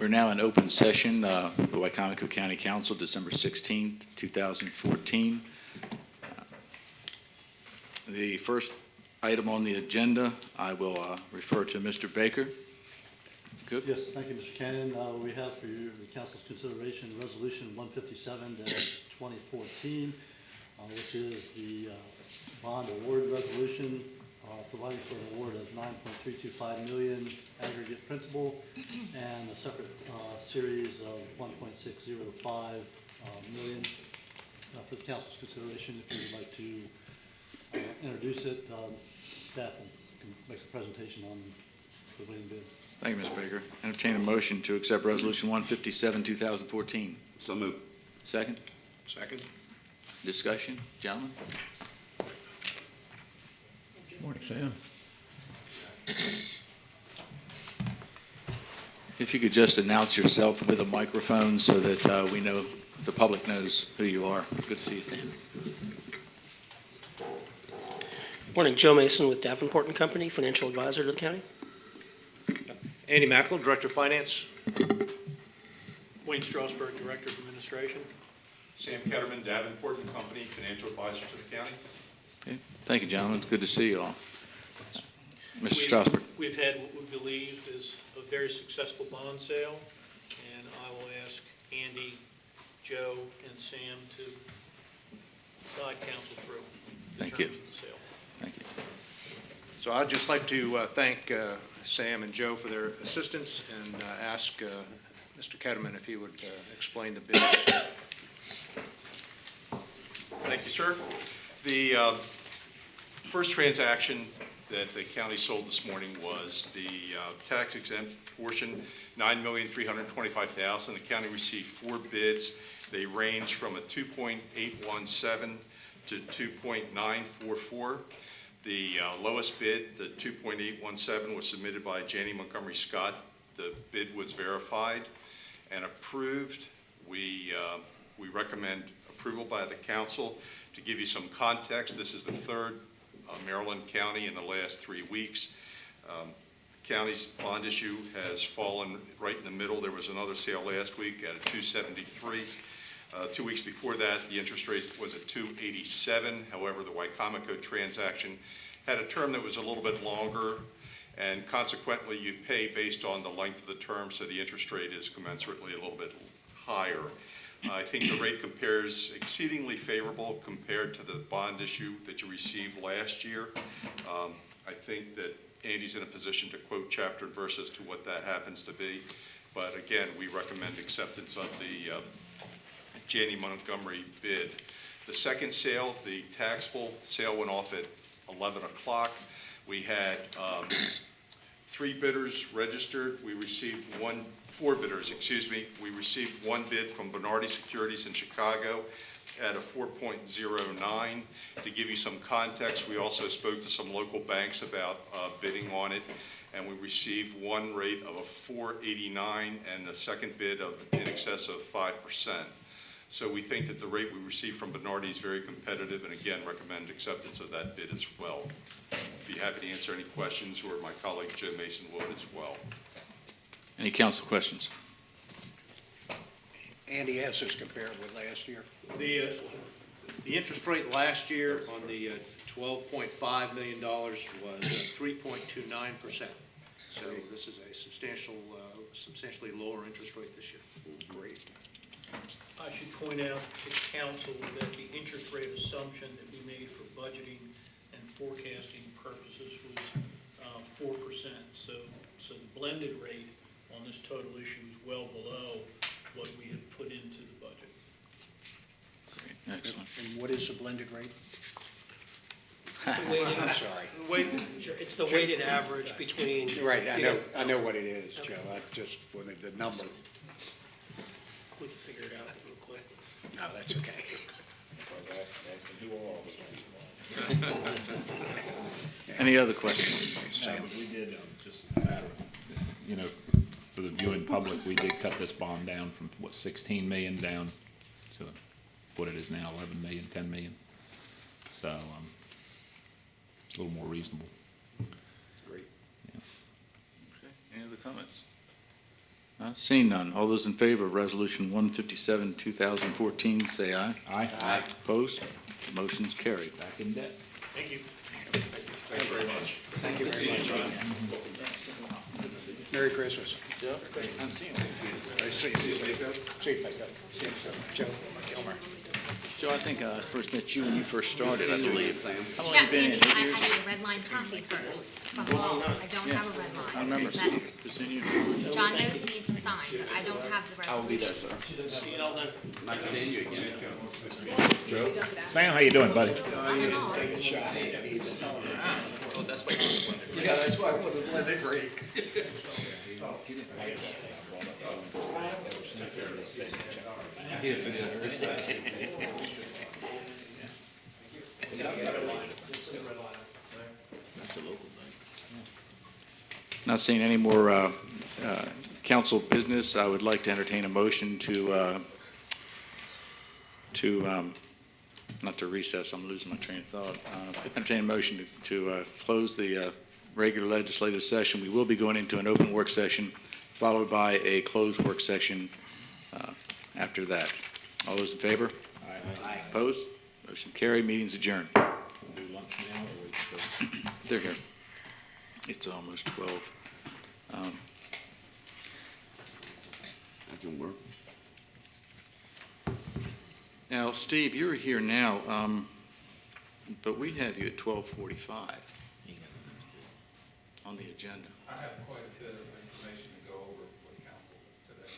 We're now in open session, the Wycomico County Council, December 16th, 2014. The first item on the agenda, I will refer to Mr. Baker. Good. Yes, thank you, Mr. Cannon. We have for you the council's consideration Resolution 157-2014, which is the bond award resolution providing for an award of $9.325 million aggregate principal and a separate series of $1.605 million for the council's consideration. If you would like to introduce it, staff can make a presentation on the winning bid. Thank you, Mr. Baker. Entertain a motion to accept Resolution 157, 2014. So moved. Second? Second. Discussion? Gentlemen? Morning, Sam. If you could just announce yourself with a microphone so that we know, the public knows who you are. Good to see you, Sam. Morning, Joe Mason with Davenport and Company, financial advisor to the county. Andy Mackel, Director of Finance. Wayne Strasburg, Director of Administration. Sam Ketterman, Davenport and Company, financial advisor to the county. Okay. Thank you, gentlemen. It's good to see you all. Mr. Strasburg. We've had what we believe is a very successful bond sale, and I will ask Andy, Joe, and Sam to guide council through the Thank you. terms of the sale. Thank you. So I'd just like to thank Sam and Joe for their assistance and ask Mr. Ketterman if he would explain the bid. Thank you, sir. The first transaction that the county sold this morning was the tax exempt portion, $9,325,000. The county received 4 bids. They range from a 2.817 to 2.944. The lowest bid, the 2.817, was submitted by Janie Montgomery Scott. The bid was verified and approved. We recommend approval by the council. To give you some context, this is the third Maryland county in the last 3 weeks. County's bond issue has fallen right in the middle. There was another sale last week at a 273. 2 weeks before that, the interest rate was at 287. However, the Wycomico transaction had a term that was a little bit longer, and consequently, you pay based on the length of the term, so the interest rate is commensurately a little bit higher. I think the rate compares exceedingly favorable compared to the bond issue that you received last year. I think that Andy's in a position to quote chapter and verse as to what that happens to be. But again, we recommend acceptance of the Janie Montgomery bid. The second sale, the taxable sale, went off at 11 o'clock. We had 3 bidders registered. We received 4 bidders, excuse me. We received 1 bid from Bernardi Securities in Chicago at a 4.09. To give you some context, we also spoke to some local banks about bidding on it, and we received 1 rate of a 4.89 and the second bid of in excess of 5%. So we think that the rate we received from Bernardi is very competitive, and again, recommend acceptance of that bid as well. Be happy to answer any questions, or my colleague Joe Mason would as well. Any council questions? Andy, has this compared with last year? The interest rate last year on the $12.5 million was 3.29%. So this is a substantially lower interest rate this year. Great. I should point out to council that the interest rate assumption that we made for budgeting and forecasting purposes was 4%. So the blended rate on this total issue is well below what we had put into the budget. Great. Excellent. And what is the blended rate? It's the weighted, I'm sorry. sure, it's the weighted average between. Right, I know what it is, Joe. I just wanted the number. We can figure it out real quick. No, that's okay. Any other questions? We did, just a matter of, for the viewing public, we did cut this bond down from, 16 million down to what it is now, 11 million, 10 million. So, a little more reasonable. Great. Okay. Any other comments? Seeing none, all those in favor of Resolution 157, 2014, say aye. Aye. Opposed? Motion's carried. Back in debt. Thank you. Merry Christmas. I'm seeing See you. Joe. Joe, I think I first met you when you first started, I believe. How long Yeah, have you been Andy, in? 8 I years? need a red line copy first from Paul. I don't have a red line. I remember That- just seeing you. John knows he needs to sign, but I don't have the resolution. Sam, how you doing, buddy? Yeah, that's why I wanted to let it break. Not seeing any more council business, I would like to entertain a motion to, not to recess, I'm losing my train of thought. Entertain a motion to close the regular legislative session. We will be going into an open work session, followed by a closed work session after that. All those in favor? Aye. Opposed? Motion carried, meeting's adjourned. Do lunch now, or we still? They're here. It's almost 12. That can work. Now, Steve, you're here now, but we have you at 12:45 on the agenda. I have quite a bit of information to go over with council today.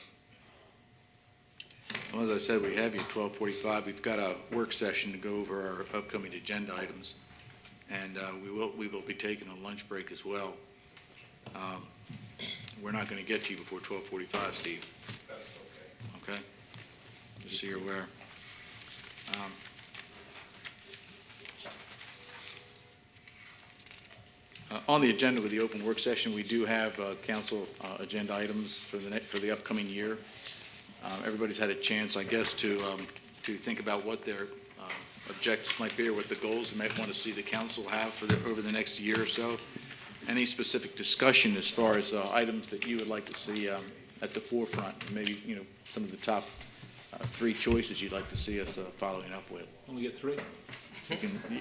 Well, as I said, we have you at 12:45. We've got a work session to go over our upcoming agenda items, and we will be taking a lunch break as well. We're not going to get to you before 12:45, Steve. That's okay. Okay? Just so you're aware. On the agenda with the open work session, we do have council agenda items for the upcoming year. Everybody's had a chance, I guess, to think about what their objectives might be or what the goals they might want to see the council have over the next year or so. Any specific discussion as far as items that you would like to see at the forefront, maybe, some of the top 3 choices you'd like to see us following up with. Only get 3?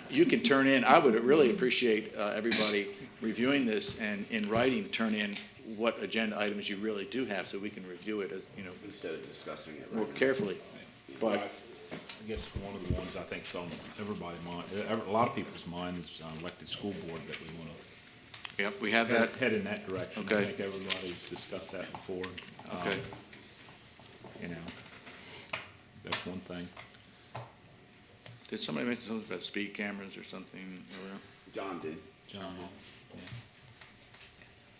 You can turn in, I would really appreciate everybody reviewing this and in writing, turn in what agenda items you really do have so we can review it as, Instead of discussing it. more carefully. But I guess one of the ones I think's on everybody's mind, a lot of people's minds, elected school board that we want yep, we have to that. head in that direction. Okay. I think everybody's discussed that before. Okay. That's one thing. Did somebody mention something about speed cameras or something? John did. John,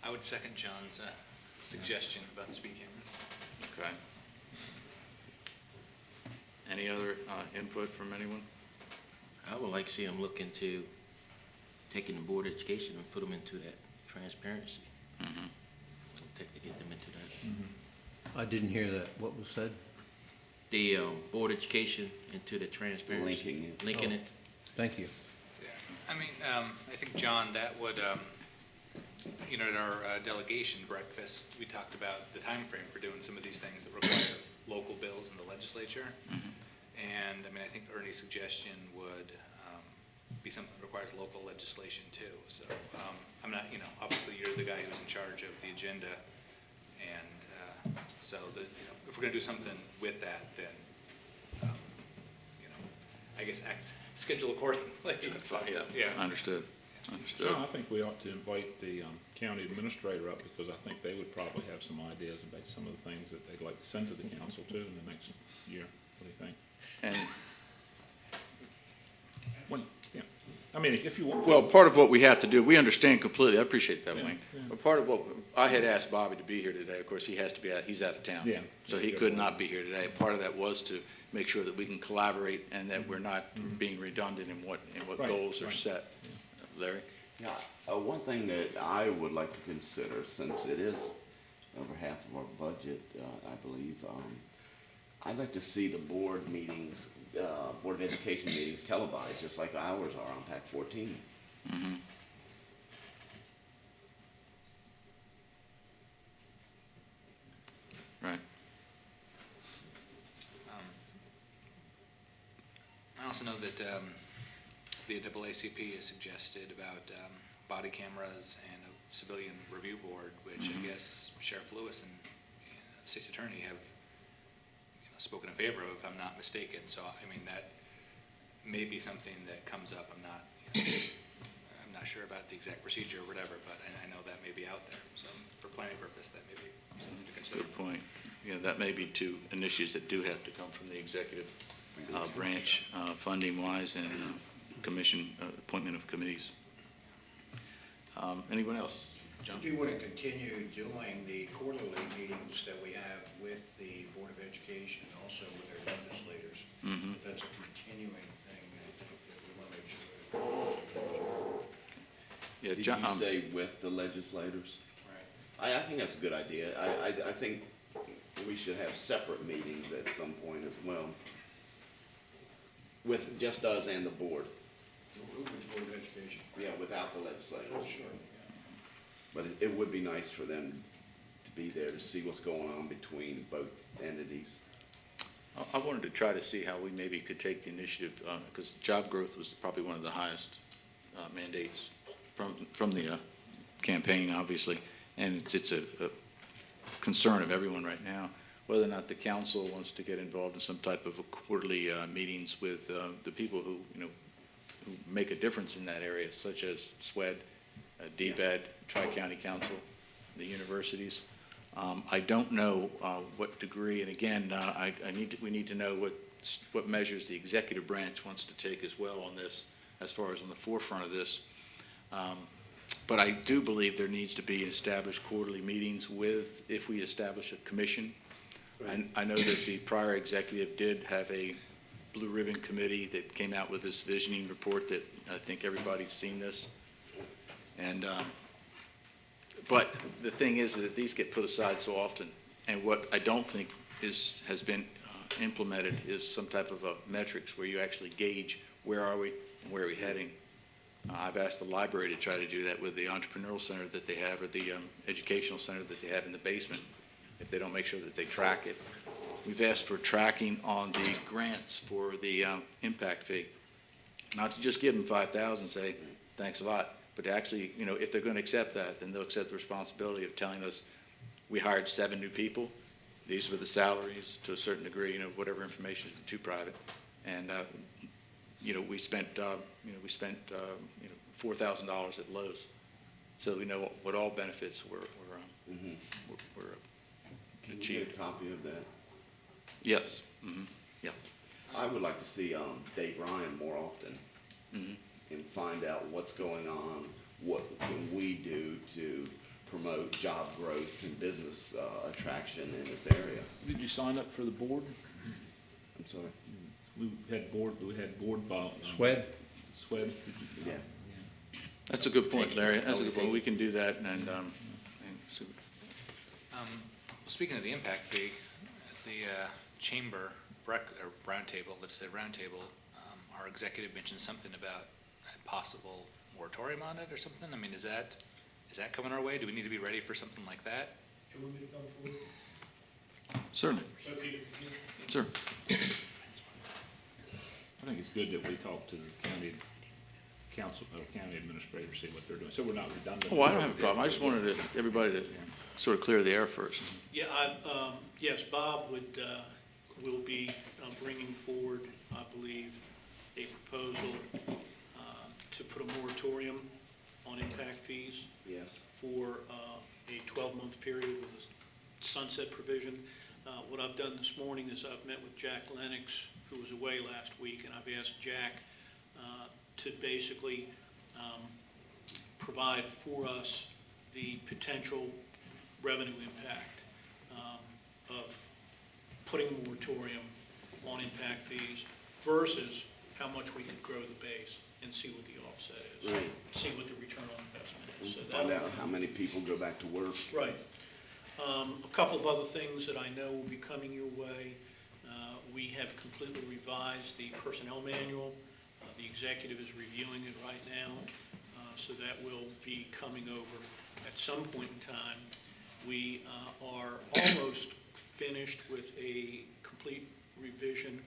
I would second John's suggestion about speed cameras. Okay. Any other input from anyone? I would like to see them look into taking the board of education and put them into that transparency. Mhm. To get them into that. I didn't hear that. What was said? The board of education into the transparency. Linking it. Linking it. Thank you. I mean, I think, John, that would, at our delegation breakfast, we talked about the time frame for doing some of these things that require local bills in the legislature. And, I think Ernie's suggestion would be something that requires local legislation too. So I'm not, obviously you're the guy who's in charge of the agenda. And so if we're going to do something with that, then, I guess schedule accordingly. Yeah. Understood. John, I think we ought to invite the county administrator up because I think they would probably have some ideas about some of the things that they'd like to send to the council too in the next year. What do you think? And If you want. well, part of what we have to do, we understand completely, I appreciate that, Yeah, Wayne. yeah. But part of what, I had asked Bobby to be here today, of course, he has to be out, he's out of town. Yeah. So he could not be here today. Part of that was to make sure that we can collaborate and that we're not being redundant in what Right, goals are right. set. Larry? Yeah, one thing that I would like to consider, since it is over half of our budget, I believe, I'd like to see the board meetings, Board of Education meetings televised, just like ours are on PAC 14. Mm-hmm. also know that the NAACP has suggested about body cameras and a civilian review board, which I guess Sheriff Lewis and the state's attorney have spoken in favor of, if I'm not mistaken. So, I mean, that may be something that comes up. I'm not sure about the exact procedure or whatever, but I know that may be out there. So for planning purpose, that may be something to consider. Good point. Yeah, that may be two initiatives that do have to come from the executive branch, funding-wise, and commission, appointment of committees. Anyone else? John? Do you want to continue doing the quarterly meetings that we have with the Board of Education, also with their legislators? Mhm. That's a continuing thing, I think, that we want to make sure. Yeah, Did John, you say with the legislators? Right. I think that's a good idea. I think we should have separate meetings at some point as well, with just us and the board. With the Board of Education. Yeah, without the legislators. Sure. But it would be nice for them to be there to see what's going on between both entities. I wanted to try to see how we maybe could take the initiative, because job growth was probably one of the highest mandates from the campaign, obviously, and it's a concern of everyone right now, whether or not the council wants to get involved in some type of quarterly meetings with the people who make a difference in that area, such as SWED, DBED, Tri-County Council, the universities. I don't know what degree, and again, we need to know what measures the executive branch wants to take as well on this, as far as on the forefront of this. But I do believe there needs to be established quarterly meetings if we establish a commission. I know that the prior executive did have a blue ribbon committee that came out with this visioning report that I think everybody's seen this. And, but the thing is that these get put aside so often. And what I don't think has been implemented is some type of a metrics where you actually gauge where are we and where are we heading. I've asked the library to try to do that with the entrepreneurial center that they have, or the educational center that they have in the basement, if they don't make sure that they track it. We've asked for tracking on the grants for the impact fee. Not to just give them 5,000 and say, thanks a lot, but to actually, if they're going to accept that, then they'll accept the responsibility of telling us, we hired 7 new people, these were the salaries to a certain degree, whatever information is too private. And, we spent $4,000 at Lowe's. So we know what all benefits were Can you achieved. get a copy of that? Yes. Mm-hmm. Yeah. I would like to see Dave Ryan more often Mm-hmm. and find out what's going on, what can we do to promote job growth and business attraction in this area. Did you sign up for the board? I'm sorry? We had board vol. SWED? SWED. Yeah. That's a good point, Larry. That's a good point. We can do that and so- Speaking of the impact fee, at the chamber roundtable, legislative roundtable, our executive mentioned something about a possible moratorium on it or something. I mean, is that coming our way? Do we need to be ready for something like that? Can we come forward? Certainly. So, Peter, Sure. I think it's good that we talk to the county council, county administrator, see what they're doing, so we're not redundant. Oh, I don't have a problem. I just wanted everybody to sort of clear the air first. Yeah, yes, Bob will be bringing forward, I believe, a proposal to put a moratorium on impact fees Yes. for a 12-month period with a sunset provision. What I've done this morning is I've met with Jack Lennox, who was away last week, and I've asked Jack to basically provide for us the potential revenue impact of putting a moratorium on impact fees versus how much we could grow the base and see what the offset is. Right. See what the return on investment is. So Find that, out how many people go back to work. right. A couple of other things that I know will be coming your way. We have completely revised the personnel manual. The executive is reviewing it right now, so that will be coming over at some point in time. We are almost finished with a complete revision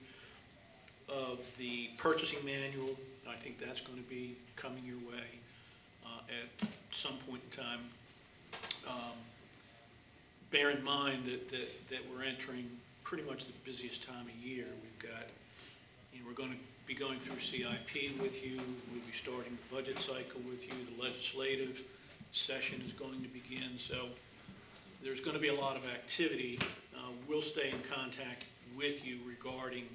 of of the purchasing manual. I think that's going to be coming your way at some point in time. Bear in mind that we're entering pretty much the busiest time of year. We've got, we're going to be going through CIP with you. We'll be starting the budget cycle with you. The legislative session is going to begin. So there's going to be a lot of activity. We'll stay in contact with you regarding,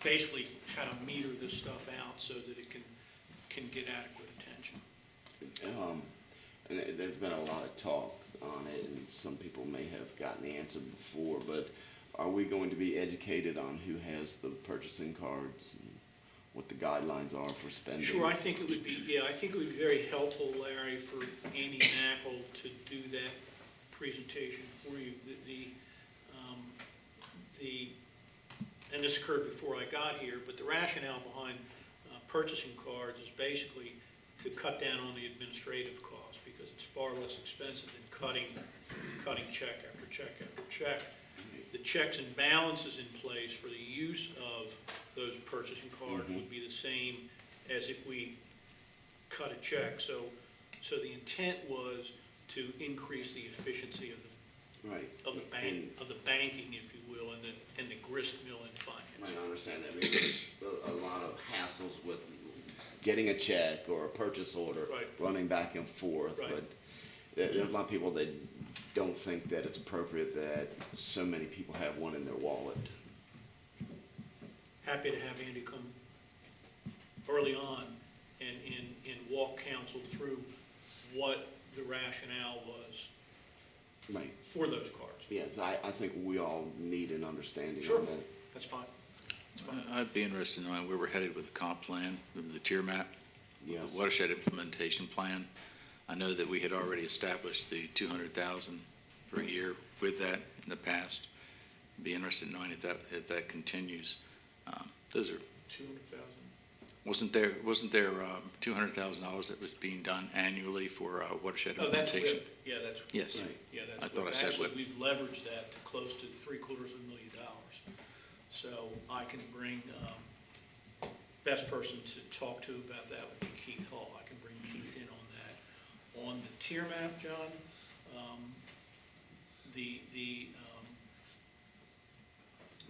basically how to meter this stuff out so that it can get adequate attention. And there's been a lot of talk on it, and some people may have gotten the answer before, but are we going to be educated on who has the purchasing cards and what the guidelines are for spending? Sure, I think it would be very helpful, Larry, for Andy Mackel to do that presentation for you. And this occurred before I got here, but the rationale behind purchasing cards is basically to cut down on the administrative costs, because it's far less expensive than cutting check after check after check. The checks and balances in place for the use of those purchasing cards would be the same as if we cut a check. So the intent was to increase the efficiency of the banking, if you will, and the grist mill in finance. I understand that, because there's a lot of hassles with getting a check or a purchase order, running back and forth. But there's a lot of people that don't think that it's appropriate that so many people have one in their wallet. Happy to have Andy come early on and walk council through what the rationale was for those cards. Yes, I think we all need an understanding Sure. on that. That's fine. I'd be interested in knowing where we're headed with the comp plan, the tier map, Yes. the watershed implementation plan. I know that we had already established the 200,000 per year with that in the past. Be interested in knowing if that continues. Those are 200,000. wasn't there $200,000 that was being done annually for watershed Oh, that's implementation? WIP. Yeah, that's Yes. WIP. Yeah, that's I thought WIP. I said Actually, WIP. we've leveraged that to close to $750,000. So I can bring, best person to talk to about that would be Keith Hall. I can bring Keith in on that. On the tier map, John,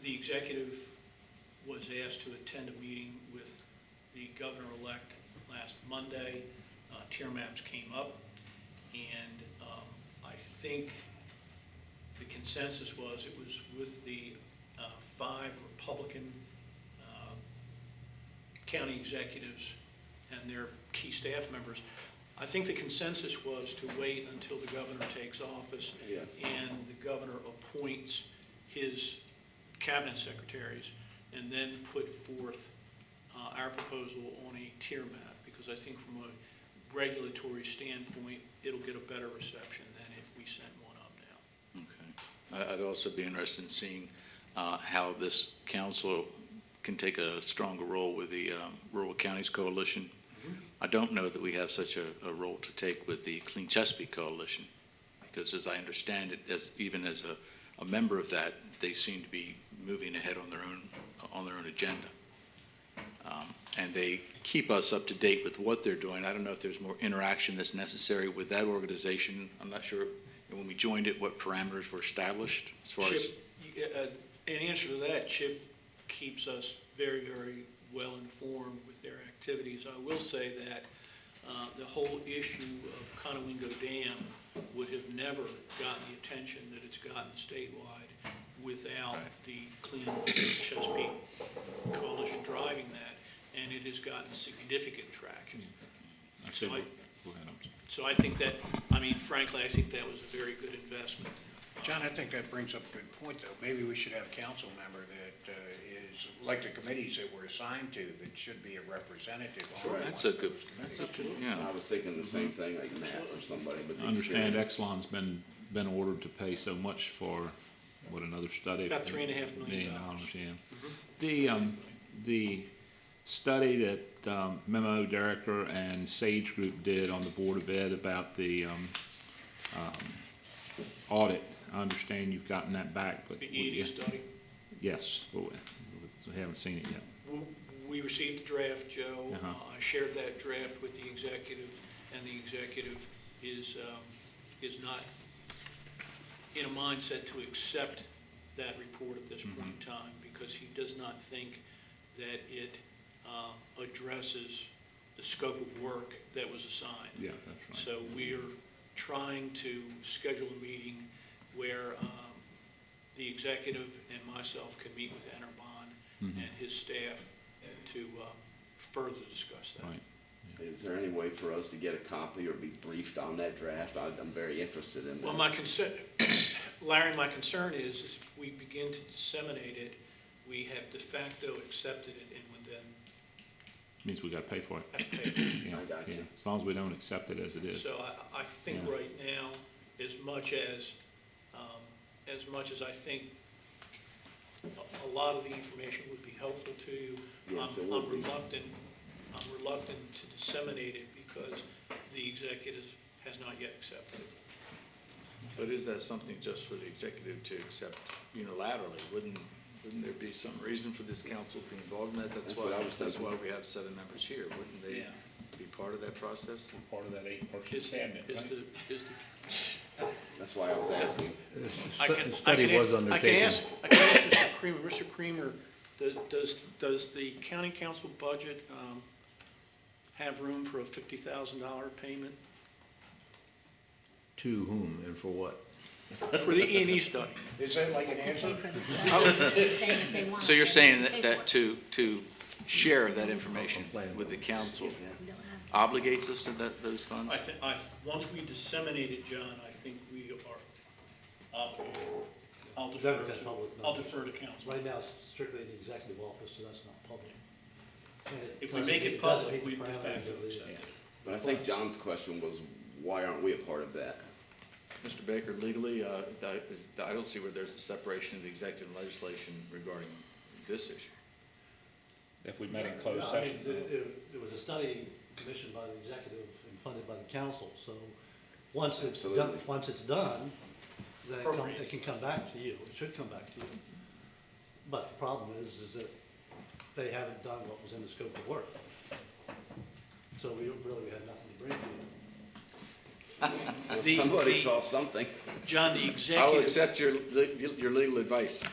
the executive was asked to attend a meeting with the governor-elect last Monday. Tier maps came up, and I think the consensus was it was with the 5 Republican county executives and their key staff members. I think the consensus was to wait until the governor takes office and the governor appoints his cabinet secretaries, and then put forth our proposal on a tier map, because I think from a regulatory standpoint, it'll get a better reception than if we sent one up now. Okay. I'd also be interested in seeing how this council can take a stronger role with the Rural Counties Coalition. I don't know that we have such a role to take with the Clean Chesapeake Coalition, because as I understand it, even as a member of that, they seem to be moving ahead on their own agenda. And they keep us up to date with what they're doing. I don't know if there's more interaction that's necessary with that organization. I'm not sure when we joined it what parameters were established as far as. In answer to that, Chip keeps us very, very well informed with their activities. I will say that the whole issue of Conowingo Dam would have never gotten the attention that it's gotten statewide without the Clean Chesapeake Coalition driving that, and it has gotten significant traction. So I think that, frankly, I think that was a very good investment. John, I think that brings up a good point, though. Maybe we should have a council member that is, like the committees that we're assigned to, that should be a representative on one That's of a good, those that's a committees. good, yeah. I was thinking the same thing, like Matt or somebody, but I the understand experience. Exelon's been ordered to pay so much for, another study? About $3.5 million. Yeah. The study that Memo Dereker and Sage Group did on the Board of Ed about the audit, I understand you've gotten that back, but. The EDA study? Yes, but we haven't seen it yet. We received the draft, Joe. Uh-huh. I shared that draft with the executive, and the executive is not in a mindset to accept that report at this point in time, because he does not think that it addresses the scope of work that was assigned. Yeah, that's right. So we're trying to schedule a meeting where the executive and myself can meet with Enterbon and his staff to further discuss that. Right. Is there any way for us to get a copy or be briefed on that draft? I'm very interested in that. Well, my concern, Larry, my concern is if we begin to disseminate it, we have de facto accepted it and would then Means we gotta pay for it. have to pay for it. Yeah, I got you. yeah. As long as we don't accept it as it is. So I think Yeah. right now, as much as I think a lot of the information would be helpful to you, Yes, it I'm would be. reluctant to disseminate it because the executive has not yet accepted it. But is that something just for the executive to accept unilaterally? Wouldn't there be some reason for this council to be involved in that? That's what I was That's thinking. why we have 7 members here. Wouldn't they Yeah. be part of that process? Part of that 8-person Is the That's why I was asking. The study was undertaken. I can ask Mr. Creamer. Mr. Creamer, does the county council budget have room for a $50,000 payment To whom and for what? for the E&E study? Is that like an answer? So you're saying that to share that information with the council obligates us to those funds? Once we disseminate it, John, I think we are obligated. I'll Never been public I'll knowledge. defer to council. Right now, it's strictly in the executive office, so that's not public. And If we doesn't make meet- it doesn't public, meet we the de parameters facto of the- accept it. But I think John's question was, why aren't we a part of that? Mr. Baker, legally, I don't see where there's a separation of the executive and legislation regarding this issue. If we met in No, closed I mean, session. it was a study commissioned by the executive and funded by the council, so once it's done, Absolutely. then it can come back to you, it should come back to you. But the problem is that they haven't done what was in the scope of work. So we had nothing to bring to you. Well, The- somebody the- saw something. John, the I will executive, accept your legal advice.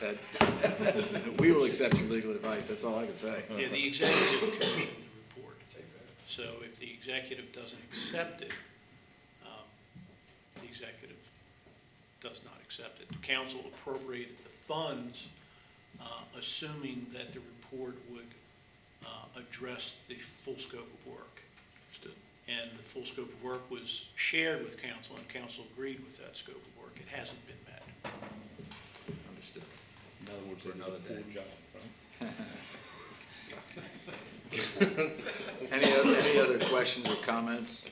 We will accept your legal advice, that's all I can say. yeah, the executive commissioned the report. So if the executive doesn't accept it, the executive does not accept it. The council appropriated the funds, assuming that the report would address the full scope of work. And the full scope of work was shared with council, and council agreed with that scope of work. It hasn't been met. Understood. In other words, For another day. Job, right? Any other questions or comments?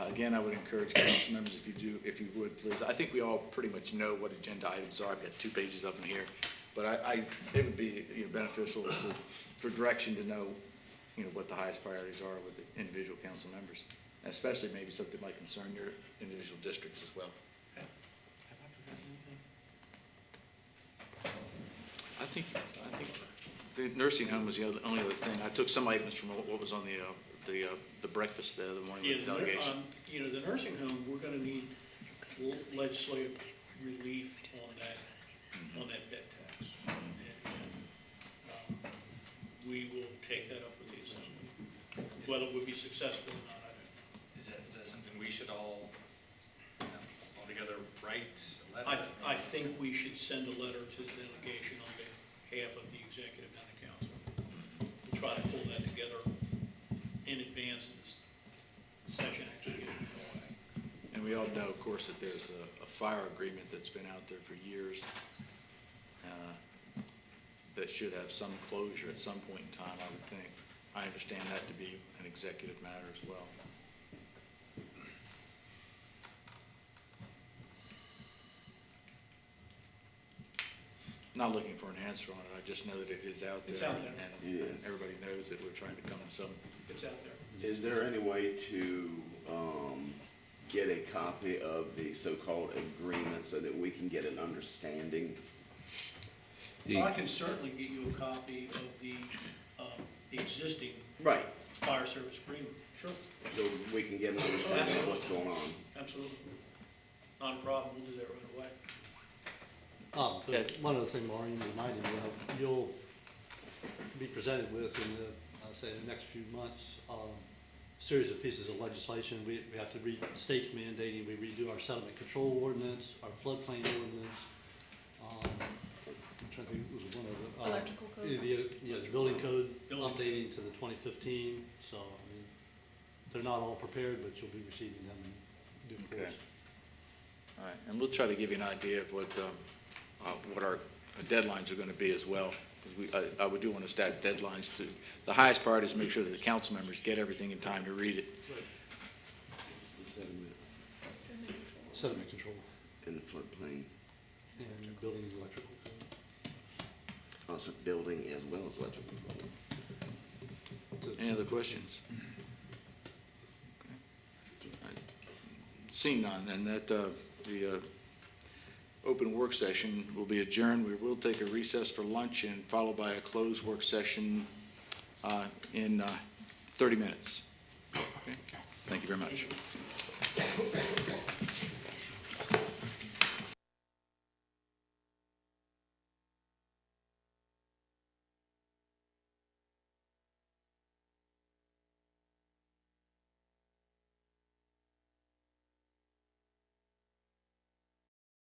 Again, I would encourage council members, if you would, please. I think we all pretty much know what agenda items are. I've got 2 pages of them here. But it would be beneficial for direction to know, what the highest priorities are with the individual council members, especially maybe something might concern your individual districts as well. I think the nursing home was the only other thing. I took some items from what was on the breakfast there the morning Yeah, with the delegation. the nursing home, we're gonna need legislative relief on that bed tax. And, we will take that up with the assembly. Whether we'll be successful or not, I don't know. Is that something we should all together write a letter? I think we should send a letter to the delegation on behalf of the executive and the council. We'll try to pull that together in advance of this session actually getting underway. And we all know, of course, that there's a fire agreement that's been out there for years that should have some closure at some point in time, I would think. I understand that to be an executive matter as well. Not looking for an answer on it, I just know that it is out there. It's out there. And It is. everybody knows that we're trying to come to some. It's out there. Is there any way to get a copy of the so-called agreement so that we can get an understanding The- I can certainly get you a copy of the existing Right, fire service agreement. Sure, so we can get an understanding of what's going on. absolutely. Not a problem, we'll do that right away. But one other thing, Maureen reminded me of, you'll be presented with in the, I'll say, the next few months, series of pieces of legislation. We have to read, states mandating, we redo our settlement control ordinance, our floodplain ordinance. I'm trying to think, it was one of the. Electrical code? The building code Building code. updating to the 2015, so, I mean, they're not all prepared, but you'll be receiving them in due Okay. course. All right, and we'll try to give you an idea of what our deadlines are going to be as well. Because I would do want to stack deadlines to, the highest priority is make sure that the council members get everything in time to read it. It's the sediment Sediment control and the floodplain, and building and electrical code. also building as well as electrical. Any other questions? Okay. Seeing none, then the open work session will be adjourned. We will take a recess for lunch and followed by a closed work session in 30 minutes. Okay. Thank you very much.